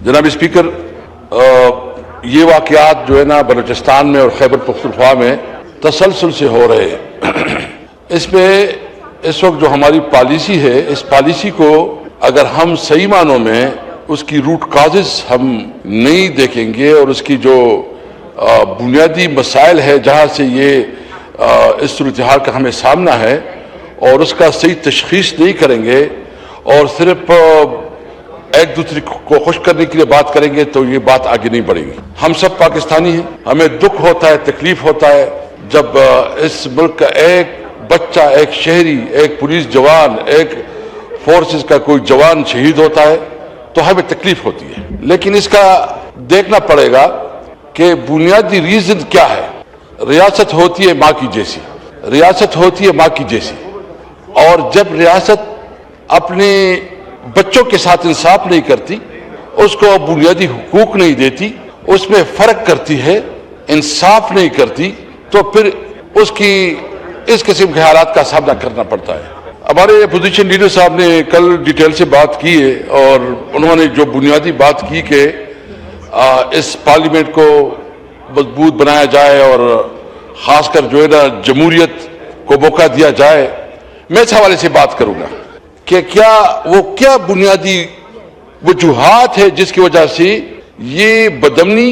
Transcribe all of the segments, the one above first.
जनाब स्पीकर, ये वाक़यात जो है ना बलूचिस्तान में और खैबर पख्तूनख्वा में तसलसल से हो रहे हैं। इसमें इस वक्त जो हमारी पॉलिसी है, इस पॉलिसी को अगर हम सही मानों में उसकी रूट काजेस हम नहीं देखेंगे और उसकी जो बुनियादी मसाइल है जहाँ से ये इस सूरत हाल का हमें सामना है और उसका सही तशखीस नहीं करेंगे और सिर्फ एक दूसरे को खुश करने के लिए बात करेंगे तो ये बात आगे नहीं बढ़ेगी। हम सब पाकिस्तानी हैं, हमें दुख होता है, तकलीफ होता है जब इस मुल्क का एक बच्चा, एक शहरी, एक पुलिस जवान, एक फोर्सेस का कोई जवान शहीद होता है तो हमें तकलीफ होती है। लेकिन इसका देखना पड़ेगा कि बुनियादी रीजन क्या है। रियासत होती है माँ की जैसी, रियासत होती है माँ की जैसी, और जब रियासत अपने बच्चों के साथ इंसाफ नहीं करती, उसको बुनियादी हुकूक नहीं देती, उसमें फर्क करती है, इंसाफ नहीं करती, तो फिर उसकी इस किस्म के हालात का सामना करना पड़ता है। हमारे अपोजिशन लीडर साहब ने कल डिटेल से बात की है और उन्होंने जो बुनियादी बात की कि इस पार्लियामेंट को मजबूत बनाया जाए और ख़ासकर जो है ना जमहूरियत को मौका दिया जाए। मैं इस हवाले से बात करूँगा कि क्या बुनियादी वजूहात है जिसकी वजह से ये बदमनी,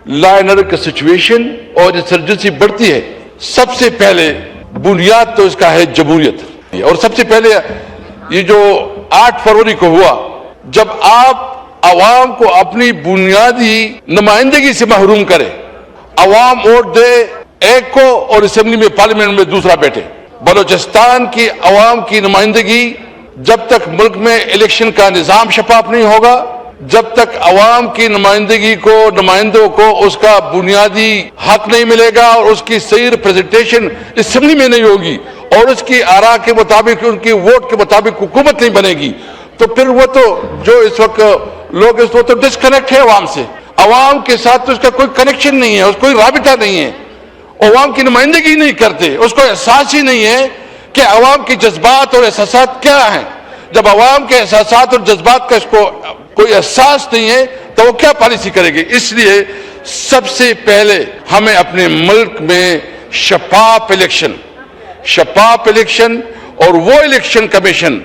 लॉ एंड ऑर्डर की सिचुएशन और इंसर्जेंसी बढ़ती है। सबसे पहले बुनियाद तो इसका है जमहूरियत, और सबसे पहले ये जो 8 फरवरी को हुआ, जब आप अवाम को अपनी बुनियादी नुमाइंदगी से महरूम करें, अवाम वोट दे एक को और असेंबली में पार्लियामेंट में दूसरा बैठे। बलूचिस्तान की अवाम की नुमाइंदगी जब तक मुल्क में इलेक्शन का निजाम शफाफ नहीं होगा, जब तक अवाम की नुमाइंदगी को, नुमाइंदों को उसका बुनियादी हक नहीं मिलेगा और उसकी सही रिप्रेजेंटेशन असेंबली में नहीं होगी और उसकी आरा के मुताबिक, उनकी वोट के मुताबिक हुकूमत नहीं बनेगी, तो फिर वो तो जो इस वक्त लोग इस वक्त तो डिस्कनेक्ट है अवाम से। अवाम के साथ तो उसका कोई कनेक्शन नहीं है, उसका कोई राबिता नहीं है, अवाम की नुमाइंदगी नहीं करते, उसको एहसास ही नहीं है कि अवाम के जज्बात और एहसासात क्या हैं। जब अवाम के एहसासात और जज्बात का इसको कोई एहसास नहीं है तो वो क्या पॉलिसी करेगी। इसलिए सबसे पहले हमें अपने मुल्क में शफाफ इलेक्शन और वो इलेक्शन कमीशन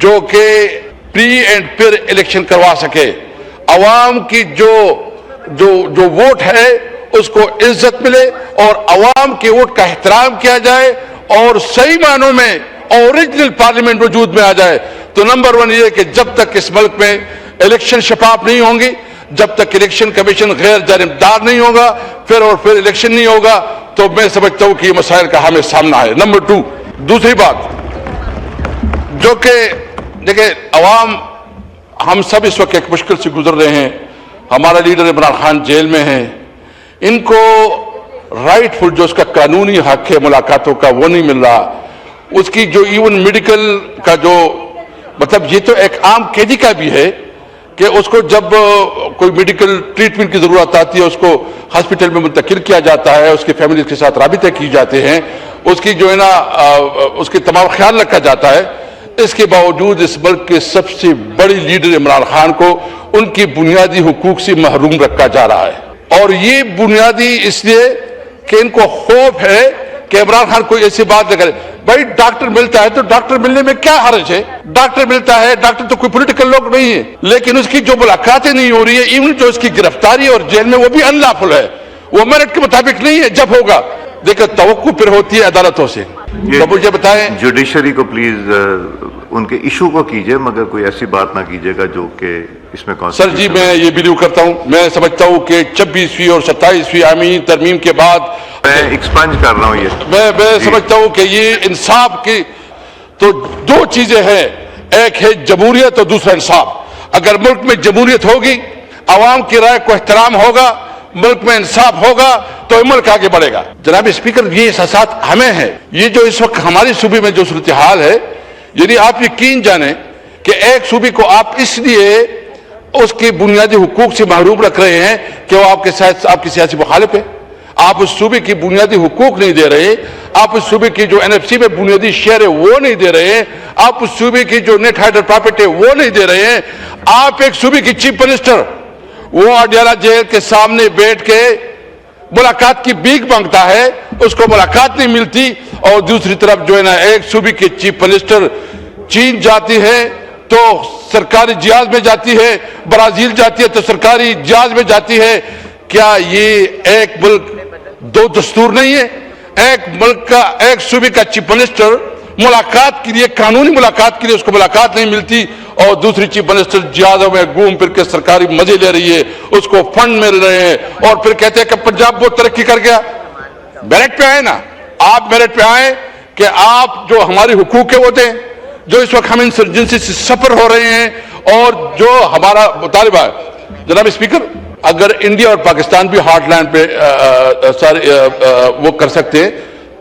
जो कि प्री एंड फिर इलेक्शन करवा सके, अवाम की जो वोट है उसको इज्जत मिले और अवाम के वोट का एहतराम किया जाए और सही मानों में ओरिजिनल पार्लियामेंट वजूद में आ जाए। तो नंबर 1 ये कि जब तक इस मुल्क में इलेक्शन शफाफ नहीं होंगी, जब तक इलेक्शन कमीशन गैर जानिबदार नहीं होगा, फिर इलेक्शन नहीं होगा, तो मैं समझता हूं कि ये मसाइल का हमें सामना है। नंबर 2, दूसरी बात जो कि देखिए, अवाम, हम सब इस वक्त एक मुश्किल से गुजर रहे हैं। हमारा लीडर इमरान खान जेल में है, इनको राइटफुल जो उसका कानूनी हक है मुलाकातों का वो नहीं मिल रहा। उसकी जो इवन मेडिकल का जो मतलब, ये तो एक आम कैदी का भी है कि उसको जब कोई मेडिकल ट्रीटमेंट की जरूरत आती है उसको हॉस्पिटल में मुंतकिल किया जाता है, उसकी फैमिली के साथ राबिते किए जाते हैं, उसकी जो है ना उसकी तमाम ख्याल रखा जाता है। इसके बावजूद इस मुल्क के सबसे बड़ी लीडर इमरान खान को उनकी बुनियादी हुकूक से महरूम रखा जा रहा है। और ये बुनियादी इसलिए कि इनको खौफ है कि इमरान खान कोई ऐसी बात न करे। भाई डॉक्टर मिलता है तो डॉक्टर मिलने में क्या हर्ज है? डॉक्टर मिलता है, डॉक्टर तो कोई पॉलिटिकल लोग नहीं है, लेकिन उसकी जो मुलाकातें नहीं हो रही है, इवन जो उसकी गिरफ्तारी और जेल में, वो भी अनलॉफुल है, वो मेरिट के मुताबिक नहीं है। जब होगा देखो तवक्कुह फिर होती है अदालतों से। तो मुझे बताएं, जुडिशरी को प्लीज उनके इशू को कीजिए, मगर कोई ऐसी बात ना कीजिएगा जो कि इसमें सर जी मैं ये बिलीव करता हूँ, मैं समझता हूँ कि 26वीं और 27वीं आमीन तरमीम के बाद मैं एक्सपंज कर रहा हूँ ये, मैं समझता हूँ कि ये इंसाफ की तो 2 चीजें हैं, एक है जमहूरियत और दूसरा इंसाफ। अगर मुल्क में जमहूरियत होगी, अवाम की राय को एहतराम होगा, मुल्क में इंसाफ होगा, तो मुल्क आगे बढ़ेगा। जनाब स्पीकर, ये एहसास हमें है। ये जो इस वक्त हमारे सूबे में जो सूरत हाल है, यदि आप यकीन जाने कि एक सूबे को आप इसलिए उसके बुनियादी हुकूक से महरूम रख रहे हैं कि वो आपकी सियासी मुखालिफ है, आप उस सूबे की बुनियादी हुकूक नहीं दे रहे, आप उस सूबे की जो एनएफसी में बुनियादी शेयर है वो नहीं दे रहे हैं, आप उस सूबे की जो नेट हाइडर प्रॉफिट है वो नहीं दे रहे हैं, आप एक सूबे की चीफ मिनिस्टर وہ اڈیالہ جیل کے سامنے بیٹھ کے ملاقات کی بھیک مانگتا ہے, اس کو ملاقات نہیں ملتی. اور دوسری طرف جو ہے نا ایک صوبے کے چیف منسٹر چین جاتی ہے تو سرکاری جہاز میں جاتی ہے, برازیل جاتی ہے تو سرکاری جہاز میں جاتی ہے. کیا یہ ایک ملک دو دستور نہیں ہے؟ ایک ملک کا ایک صوبے کا چیف منسٹر ملاقات کے لیے, قانونی ملاقات کے لیے اس کو ملاقات نہیں ملتی, اور دوسری چیف منسٹر جہازوں میں گھوم پھر کے سرکاری مزے لے رہی ہے, اس کو فنڈ مل رہے ہیں, اور پھر کہتے ہیں کہ پنجاب بہت ترقی کر گیا. میرٹ پہ آئے نا, آپ میرٹ پہ آئے کہ آپ جو ہمارے حقوق کے وہ دیں, جو اس وقت ہم انسرجنسی سے سفر ہو رہے ہیں, اور جو ہمارا مطالبہ ہے. جناب اسپیکر, اگر انڈیا اور پاکستان بھی ہارٹ لائن پہ وہ کر سکتے ہیں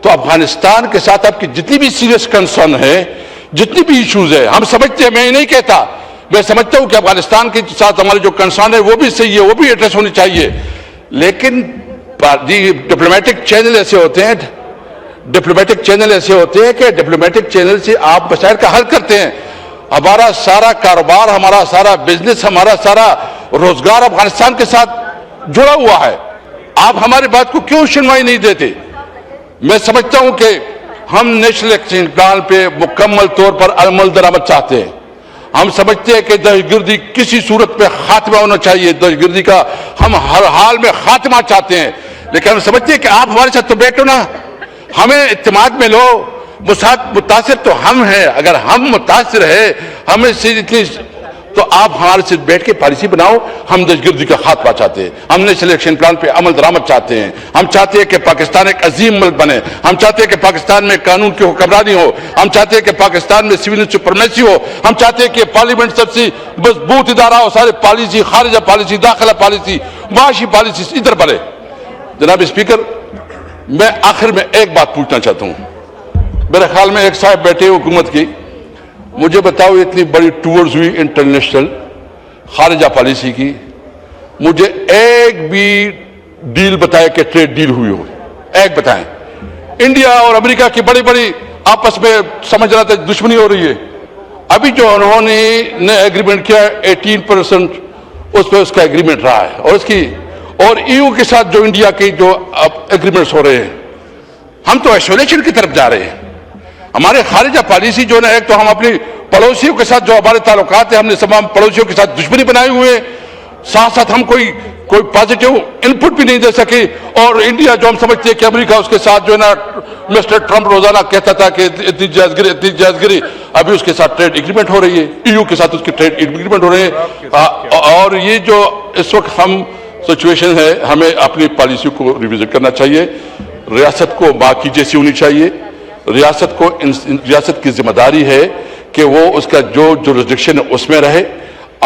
تو افغانستان کے ساتھ آپ کی جتنی بھی سیریس کنسرن ہے, جتنی بھی ایشوز ہے, ہم سمجھتے ہیں, میں یہ نہیں کہتا, میں سمجھتا ہوں کہ افغانستان کے ساتھ ہمارے جو کنسرن ہے وہ بھی صحیح ہے, وہ بھی ایڈریس ہونی چاہیے. لیکن ڈپلومیٹک چینل ایسے ہوتے ہیں, ڈپلومیٹک چینل ایسے ہوتے ہیں کہ ڈپلومیٹک چینل سے آپ مسائل کا حل کرتے ہیں. ہمارا سارا کاروبار, ہمارا سارا بزنس, ہمارا سارا روزگار افغانستان کے ساتھ جڑا ہوا ہے. آپ ہماری بات کو کیوں سنوائی نہیں دیتے؟ میں سمجھتا ہوں کہ ہم نیشنل ایکشن پلان پہ مکمل طور پر عمل درآمد چاہتے ہیں. ہم سمجھتے ہیں کہ دہشت گردی کسی صورت پہ خاتمہ ہونا چاہیے, دہشت گردی کا ہم ہر حال میں خاتمہ چاہتے ہیں. لیکن ہم سمجھتے ہیں کہ آپ ہمارے ساتھ تو بیٹھو نا, ہمیں اعتماد میں لو. متاثر تو ہم ہیں, اگر ہم متاثر ہیں ہمیں سے اتنی, تو آپ ہمارے سے بیٹھ کے پالیسی بناؤ. ہم دہشت گردی کا خاتمہ چاہتے ہیں, ہم نیشنل ایکشن پلان پہ عمل درآمد چاہتے ہیں. ہم چاہتے ہیں کہ پاکستان ایک عظیم ملک بنے, ہم چاہتے ہیں کہ پاکستان میں قانون کی حکمرانی ہو, ہم چاہتے ہیں کہ پاکستان میں سول سپرمیسی ہو, ہم چاہتے ہیں کہ پارلیمنٹ سب سے مضبوط ادارہ ہو, سارے پالیسی, خارجہ پالیسی, داخلہ پالیسی, معاشی پالیسی ادھر بڑھے. جناب اسپیکر, میں آخر میں ایک بات پوچھنا چاہتا ہوں. میرے خیال میں ایک صاحب بیٹھے حکومت کی, مجھے بتاؤ اتنی بڑی ٹورز ہوئی انٹرنیشنل خارجہ پالیسی کی, مجھے ایک بھی ڈیل بتائے کہ ٹریڈ ڈیل ہوئی ہو, ایک بتائیں. انڈیا اور امریکہ کی بڑی بڑی آپس میں سمجھ رہا تھا دشمنی ہو رہی ہے. ابھی جو انہوں نے ایگریمنٹ کیا 18% اس پہ اس کا ایگریمنٹ رہا ہے, اور اس کی اور EU کے ساتھ جو انڈیا کی جو ایگریمنٹس ہو رہے ہیں, ہم تو ایسولیشن کی طرف جا رہے ہیں. ہمارے خارجہ پالیسی جو ہے, ایک تو ہم اپنی پڑوسیوں کے ساتھ جو ہمارے تعلقات ہیں, ہم نے تمام پڑوسیوں کے ساتھ دشمنی بنائے ہوئے ہیں, ساتھ ساتھ ہم کوئی پازیٹیو انپٹ بھی نہیں دے سکے. اور انڈیا جو ہم سمجھتے ہیں کہ امریکہ اس کے ساتھ جو ہے نا, مسٹر ٹرمپ روزانہ کہتا تھا کہ اتنی جائز گری, ابھی اس کے ساتھ ٹریڈ ایگریمنٹ ہو رہی ہے, EU کے ساتھ اس کی ٹریڈ ایگریمنٹ ہو رہے ہیں. اور یہ جو اس وقت ہم سچویشن ہے, ہمیں اپنی پالیسی کو ریویزٹ کرنا چاہیے. ریاست کو ماں کی جیسی ہونی چاہیے. ریاست کی ذمہ داری ہے کہ وہ اس کا جو جورسڈکشن ہے اس میں رہے,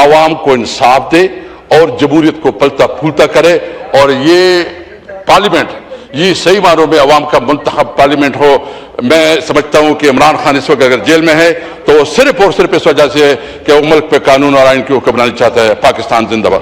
عوام کو انصاف دے اور جمہوریت کو پلتا پھولتا کرے. اور یہ پارلیمنٹ, یہ صحیح معنوں میں عوام کا منتخب پارلیمنٹ ہو. میں سمجھتا ہوں کہ عمران خان اس وقت اگر جیل میں ہے تو وہ صرف اور صرف اس وجہ سے ہے کہ وہ ملک پہ قانون اور آئین کی حکمرانی چاہتا ہے. پاکستان زندہ باد.